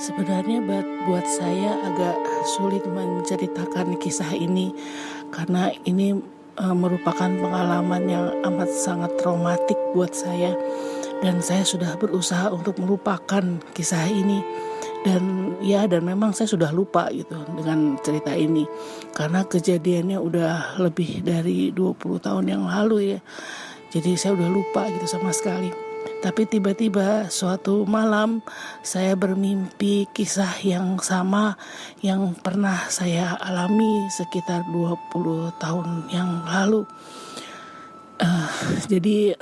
Sebenarnya buat saya agak sulit menceritakan kisah ini karena ini merupakan pengalaman yang amat sangat traumatik buat saya, dan saya sudah berusaha untuk melupakan kisah ini. Dan memang saya sudah lupa gitu dengan cerita ini karena kejadiannya udah lebih dari 20 tahun yang lalu ya. Jadi saya udah lupa gitu sama sekali. Tapi tiba-tiba suatu malam saya bermimpi kisah yang sama yang pernah saya alami sekitar 20 tahun yang lalu. Jadi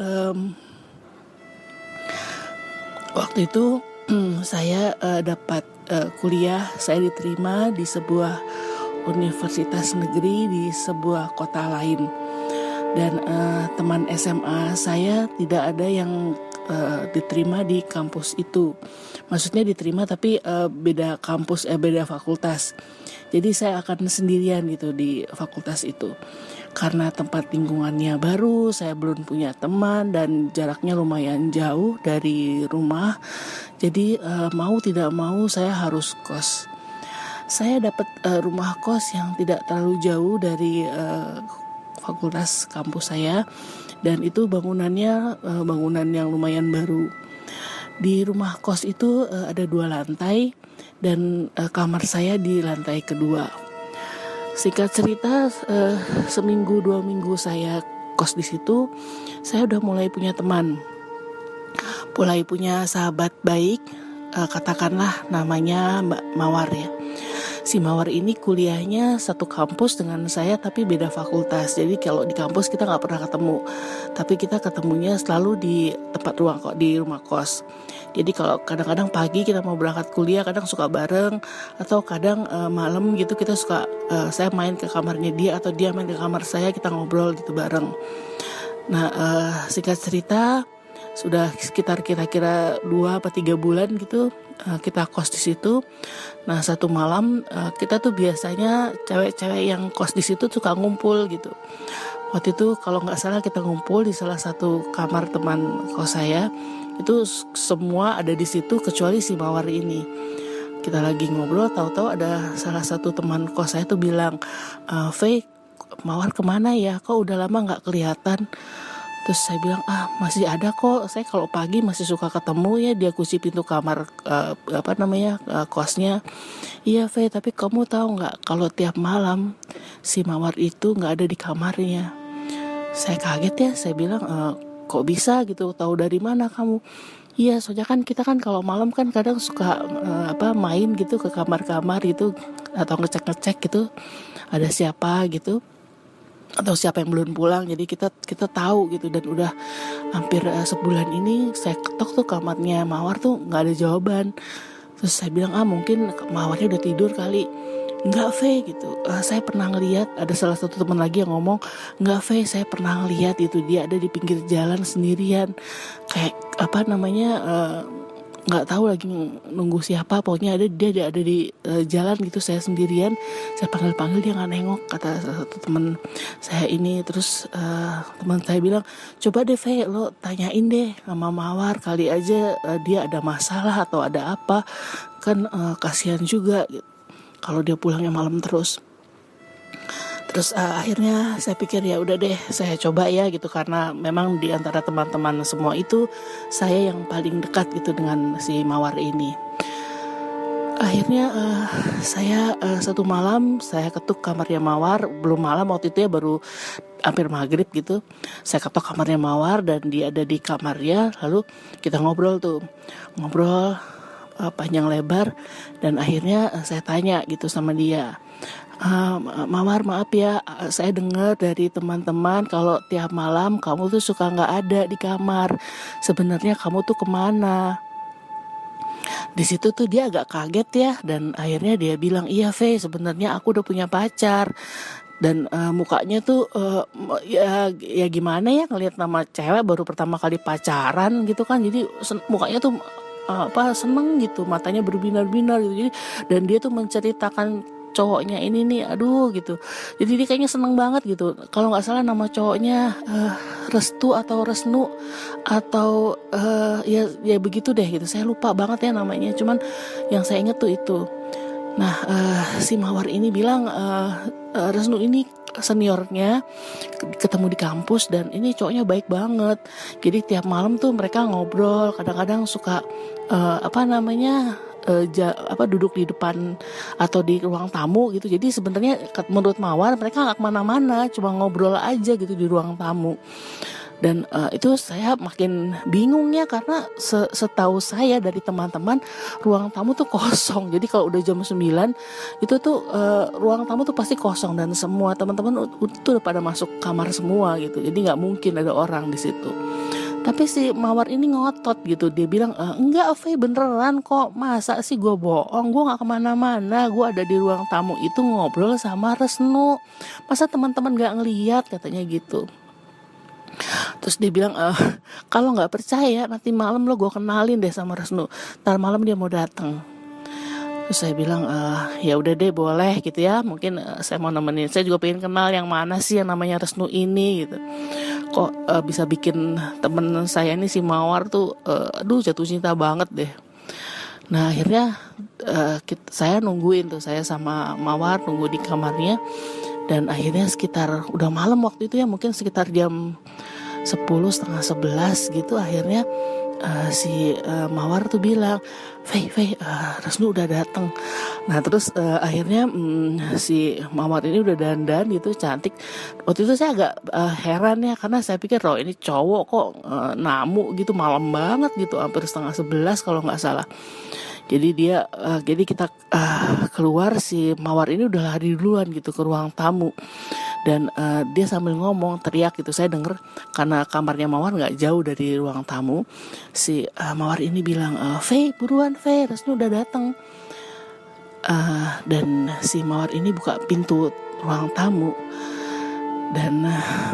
waktu itu saya dapat kuliah, saya diterima di sebuah universitas negeri di sebuah kota lain. Dan teman SMA saya tidak ada yang diterima di kampus itu. Maksudnya diterima tapi beda kampus, beda fakultas. Jadi saya akan sendirian gitu di fakultas itu. Karena tempat lingkungannya baru, saya belum punya teman dan jaraknya lumayan jauh dari rumah. Jadi mau tidak mau saya harus kos. Saya dapat rumah kos yang tidak terlalu jauh dari fakultas kampus saya, dan itu bangunannya bangunan yang lumayan baru. Di rumah kos itu ada 2 lantai dan kamar saya di lantai kedua. Singkat cerita, seminggu 2 minggu saya kos di situ, saya udah mulai punya teman, mulai punya sahabat baik, katakanlah namanya Mbak Mawar ya. Si Mawar ini kuliahnya satu kampus dengan saya tapi beda fakultas. Jadi kalau di kampus kita nggak pernah ketemu, tapi kita ketemunya selalu di di rumah kos. Jadi kalau kadang-kadang pagi kita mau berangkat kuliah, kadang suka bareng, atau kadang malam gitu kita suka saya main ke kamarnya dia atau dia main ke kamar saya, kita ngobrol gitu bareng. Nah, singkat cerita sudah sekitar kira-kira 2-3 bulan gitu kita kos di situ. Nah, satu malam kita tuh biasanya cewek-cewek yang kos di situ suka ngumpul gitu. Waktu itu kalau nggak salah kita ngumpul di salah satu kamar teman kos saya. Itu semua ada di situ kecuali si Mawar ini. Kita lagi ngobrol, tahu-tahu ada salah satu teman kos saya tuh bilang, "Faye, Mawar kemana ya? Kok udah lama nggak kelihatan?" Terus saya bilang, masih ada kok, saya kalau pagi masih suka ketemu ya, dia kunci pintu kamar kosnya. Iya Faye, tapi kamu tahu nggak kalau tiap malam si Mawar itu nggak ada di kamarnya. Saya kaget ya, saya bilang, kok bisa gitu, tahu dari mana kamu? Iya, soalnya kan kita kan kalau malam kan kadang suka main gitu ke kamar-kamar gitu, atau ngecek-ngecek gitu ada siapa gitu, atau siapa yang belum pulang. Jadi kita tahu gitu. Dan udah hampir sebulan ini saya ketok tuh kamarnya Mawar tuh nggak ada jawaban. Terus saya bilang, mungkin Mawarnya udah tidur kali. Enggak Faye gitu, saya pernah ngeliat, ada salah satu teman lagi yang ngomong, enggak Faye, saya pernah ngeliat itu dia ada di pinggir jalan sendirian, kayak nggak tahu lagi nunggu siapa, pokoknya dia ada di jalan gitu, saya sendirian. Saya panggil dia nggak nengok, kata salah satu teman saya ini. Terus teman saya bilang, coba deh Faye, lo tanyain deh sama Mawar, kali aja dia ada masalah atau ada apa, kan kasihan juga gitu kalau dia pulangnya malam terus. Terus akhirnya saya pikir ya udah deh, saya coba ya gitu, karena memang di antara teman-teman semua itu saya yang paling dekat gitu dengan si Mawar ini. Akhirnya saya satu malam saya ketuk kamarnya Mawar, belum malam waktu itu ya, baru hampir maghrib gitu. Saya ketok kamarnya Mawar dan dia ada di kamarnya, lalu kita ngobrol panjang lebar. Dan akhirnya saya tanya gitu sama dia, Mawar, maaf ya, saya dengar dari teman-teman kalau tiap malam kamu tuh suka nggak ada di kamar. Sebenarnya kamu tuh kemana? Di situ tuh dia agak kaget ya, dan akhirnya dia bilang, iya Faye, sebenarnya aku udah punya pacar. Dan mukanya tuh ya gimana ya, ngelihat nama cewek baru pertama kali pacaran gitu kan. Jadi mukanya tuh seneng gitu, matanya berbinar-binar gitu. Jadi, dan dia tuh menceritakan cowoknya ini nih, aduh gitu. Jadi dia kayaknya seneng banget gitu. Kalau nggak salah nama cowoknya Restu atau Resnu atau ya begitu deh gitu. Saya lupa banget ya namanya. Cuman yang saya inget tuh itu. Nah, si Mawar ini bilang Resnu ini seniornya ketemu di kampus dan ini cowoknya baik banget. Jadi tiap malam tuh mereka ngobrol, kadang-kadang suka duduk di depan atau di ruang tamu gitu. Jadi sebenarnya menurut Mawar mereka nggak kemana-mana, cuma ngobrol aja gitu di ruang tamu. Dan itu saya makin bingung ya, karena setahu saya dari teman-teman ruang tamu tuh kosong. Jadi kalau udah jam 9 itu tuh ruang tamu tuh pasti kosong dan semua teman-teman itu udah pada masuk kamar semua gitu. Jadi nggak mungkin ada orang di situ. Tapi si Mawar ini ngotot gitu. Dia bilang, enggak Faye, beneran kok. Masa sih gue bohong? Gue gak kemana-mana. Gue ada di ruang tamu itu ngobrol sama Resnu. Masa teman-teman gak ngeliat? Katanya gitu. Terus dia bilang, kalau gak percaya nanti malam lo gue kenalin deh sama Resnu. Ntar malam dia mau datang. Terus saya bilang, ya udah deh boleh gitu ya. Mungkin saya mau nemenin. Saya juga pengen kenal yang mana sih yang namanya Resnu ini gitu. Kok bisa bikin temen saya ini si Mawar tuh jatuh cinta banget deh. Nah akhirnya saya nungguin tuh, saya sama Mawar nunggu di kamarnya. Dan akhirnya sekitar udah malam waktu itu ya, mungkin sekitar jam 10, setengah 11 gitu. Akhirnya si Mawar tuh bilang, Faye, Resnu udah datang. Nah terus akhirnya si Mawar ini udah dandan gitu, cantik. Waktu itu saya agak heran ya, karena saya pikir ini cowok kok namu gitu malam banget gitu, hampir setengah 11 kalau nggak salah. Jadi jadi kita keluar, si Mawar ini udah lari duluan gitu ke ruang tamu. Dan dia sambil ngomong, teriak gitu, saya denger karena kamarnya Mawar nggak jauh dari ruang tamu. Si Mawar ini bilang, Faye buruan Faye, Resnu udah datang. Dan si Mawar ini buka pintu ruang tamu. Dan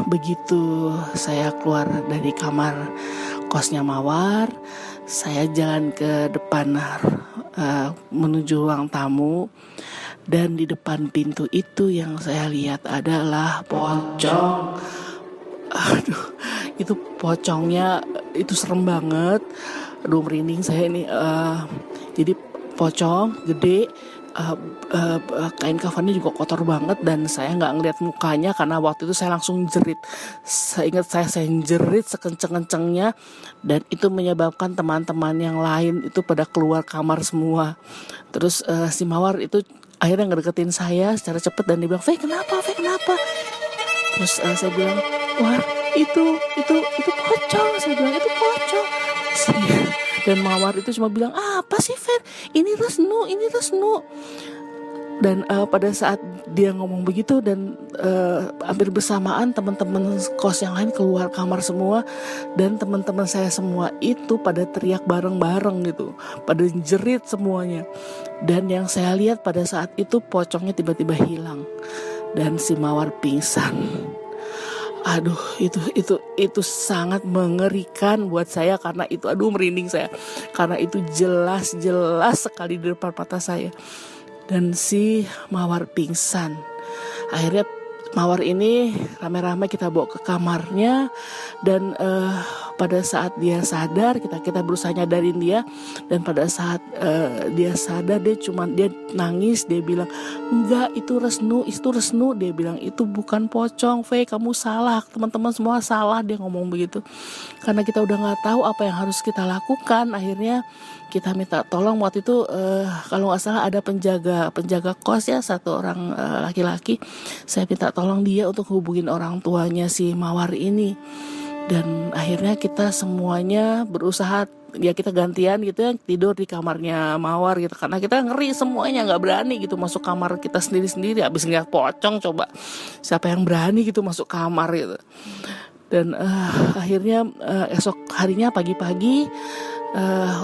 begitu saya keluar dari kamar kosnya Mawar, saya jalan ke depan menuju ruang tamu. Dan di depan pintu itu yang saya lihat adalah pocong. Aduh, itu pocongnya itu serem banget. Aduh, merinding saya ini. Jadi pocong gede, kain kafannya juga kotor banget, dan saya nggak ngeliat mukanya karena waktu itu saya langsung jerit. Saya ingat saya jerit sekenceng-kencengnya, dan itu menyebabkan teman-teman yang lain itu pada keluar kamar semua. Terus si Mawar itu akhirnya ngedeketin saya secara cepat dan dia bilang, Faye kenapa? Terus saya bilang, wah itu pocong. Saya bilang itu pocong. Dan Mawar itu cuma bilang, apa sih Faye? Ini Resnu. Dan pada saat dia ngomong begitu dan hampir bersamaan teman-teman kos yang lain keluar kamar semua, dan teman-teman saya semua itu pada teriak bareng-bareng gitu, pada jerit semuanya. Dan yang saya lihat pada saat itu pocongnya tiba-tiba hilang dan si Mawar pingsan. Aduh, itu sangat mengerikan buat saya, karena itu merinding saya, karena itu jelas sekali di depan mata saya. Dan si Mawar pingsan. Akhirnya Mawar ini rame-rame kita bawa ke kamarnya. Dan pada saat dia sadar, kita berusaha nyadarin dia. Dan pada saat dia sadar, dia nangis. Dia bilang, enggak, itu Resnu. Dia bilang, itu bukan pocong, Faye, kamu salah, teman-teman semua salah. Dia ngomong begitu. Karena kita udah gak tahu apa yang harus kita lakukan. Akhirnya kita minta tolong. Waktu itu kalau nggak salah ada penjaga kos ya, satu orang laki-laki. Saya minta tolong dia untuk hubungin orang tuanya si Mawar ini. Dan akhirnya kita semuanya berusaha, ya kita gantian gitu ya, tidur di kamarnya Mawar gitu, karena kita ngeri semuanya, nggak berani gitu masuk kamar kita sendiri-sendiri. Habis ngeliat pocong, coba siapa yang berani gitu masuk kamar gitu. Dan akhirnya esok harinya pagi-pagi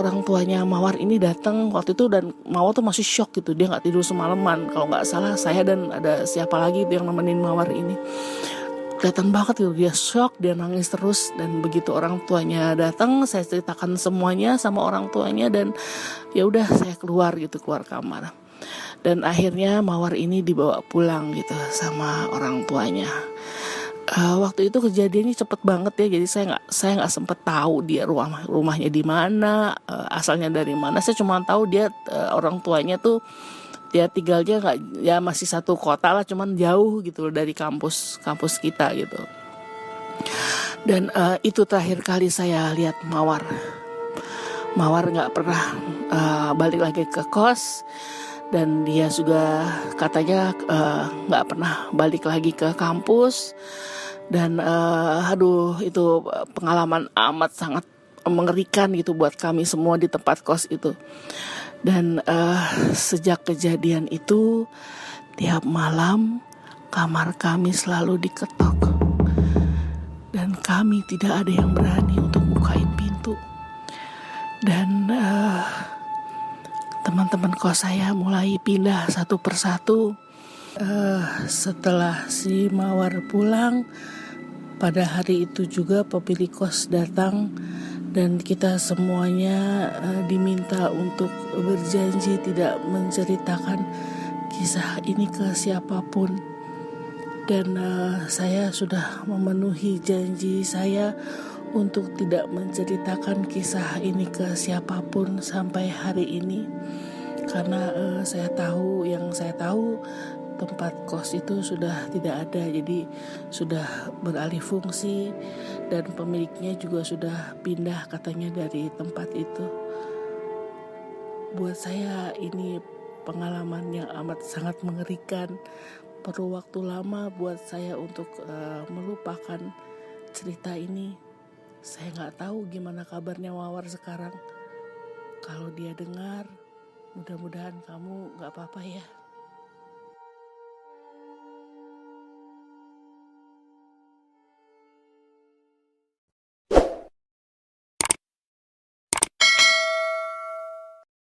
orang tuanya Mawar ini datang waktu itu, dan Mawar tuh masih shock gitu, dia nggak tidur semalaman. Kalau nggak salah saya dan ada siapa lagi itu yang nemenin Mawar ini, kelihatan banget gitu dia shock, dia nangis terus. Dan begitu orang tuanya datang, saya ceritakan semuanya sama orang tuanya, dan ya udah saya keluar kamar. Dan akhirnya Mawar ini dibawa pulang gitu sama orang tuanya. Waktu itu kejadiannya cepet banget ya, jadi saya nggak sempet tahu dia rumahnya di mana, asalnya dari mana. Saya cuma tahu dia orang tuanya tuh dia tinggalnya nggak, ya masih satu kota lah, cuman jauh gitu dari kampus kita gitu. Dan itu terakhir kali saya lihat Mawar. Mawar nggak pernah balik lagi ke kos, dan dia juga katanya nggak pernah balik lagi ke kampus. Dan itu pengalaman amat sangat mengerikan gitu buat kami semua di tempat kos itu. Dan sejak kejadian itu, tiap malam kamar kami selalu diketok, dan kami tidak ada yang berani untuk bukain pintu. Dan teman-teman kos saya mulai pindah satu persatu. Setelah si Mawar pulang, pada hari itu juga pemilik kos datang, dan kita semuanya diminta untuk berjanji tidak menceritakan kisah ini ke siapapun. Dan saya sudah memenuhi janji saya untuk tidak menceritakan kisah ini ke siapapun sampai hari ini. Karena saya tahu tempat kos itu sudah tidak ada, jadi sudah beralih fungsi, dan pemiliknya juga sudah pindah katanya dari tempat itu. Buat saya ini pengalaman yang amat sangat mengerikan. Perlu waktu lama buat saya untuk melupakan cerita ini. Saya nggak tahu gimana kabarnya Mawar sekarang. Kalau dia dengar, mudah-mudahan kamu nggak apa-apa ya.